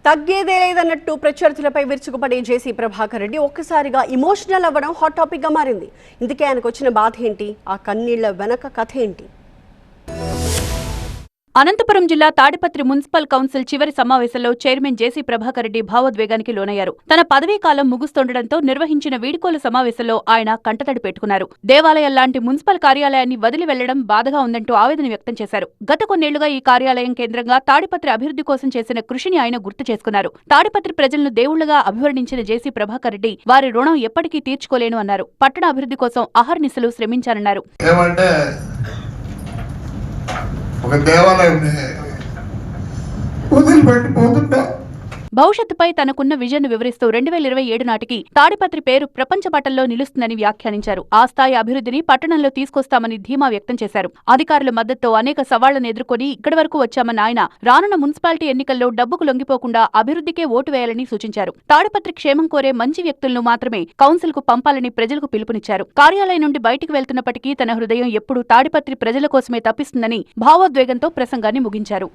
తగ్గేదే లేదన్నట్టు ప్రత్యర్థులపై విరుచుకుపడే జేసీ ప్రభాకర్ రెడ్డి ఒక్కసారిగా ఇమోషనల్ అవ్వడం హాట్ టాపిక్ గా మారింది. ఇందుకే ఆయనకు వచ్చిన బాధ ఏంటి, ఆ కన్నీళ్ల వెనక కథ ఏంటి? అనంతపురం జిల్లా తాడిపత్రి మున్సిపల్ కౌన్సిల్ చివరి సమావేశంలో చైర్మన్ జేసీ ప్రభాకర్ రెడ్డి భావోద్వేగానికి లోనయ్యారు. తన పదవీకాలం ముగుస్తుండటంతో నిర్వహించిన వీడ్కోలు సమావేశంలో ఆయన కంటతడి పెట్టుకున్నారు. దేవాలయం లాంటి మున్సిపల్ కార్యాలయాన్ని వదిలి వెళ్లడం బాధగా ఉందంటూ ఆవేదన వ్యక్తం చేశారు. గత కొన్నేళ్లుగా ఈ కార్యాలయం కేంద్రంగా తాడిపత్రి అభివృద్ధి కోసం చేసిన కృషిని ఆయన గుర్తు చేసుకున్నారు. తాడిపత్రి ప్రజలను దేవుళ్లుగా అభివర్ణించిన జేసీ ప్రభాకర్ రెడ్డి వారి రుణం ఎప్పటికీ తీర్చుకోలేను అన్నారు. పట్టణ అభివృద్ధి కోసం అహర్నిశలు శ్రమించారన్నారు. ఒక దేవాలయాన్ని వదిలిపెట్టిపోతుంటా. భవిష్యత్తుపై తనకున్న విజన్ వివరిస్తూ 2027 నాటికి తాడిపత్రి పేరు ప్రపంచ పటంలో నిలుస్తుందని వ్యాఖ్యానించారు. ఆ స్థాయి అభివృద్ధిని పట్టణంలో తీసుకొస్తామని ధీమా వ్యక్తం చేశారు. అధికారుల మద్దతుతో అనేక సవాళ్లను ఎదుర్కొని ఇక్కడి వరకు వచ్చామన్న ఆయన రానున్న మున్సిపాలిటీ ఎన్నికల్లో డబ్బుకు లొంగిపోకుండా అభివృద్ధికే ఓటు వేయాలని సూచించారు. తాడిపత్రి క్షేమం కోరే మంచి వ్యక్తులను మాత్రమే కౌన్సిల్ కు పంపాలని ప్రజలకు పిలుపునిచ్చారు. కార్యాలయం నుండి బయటికి వెళ్తున్నప్పటికీ తన హృదయం ఎప్పుడూ తాడిపత్రి ప్రజల కోసమే తప్పిస్తుందని భావోద్వేగంతో ప్రసంగాన్ని ముగించారు.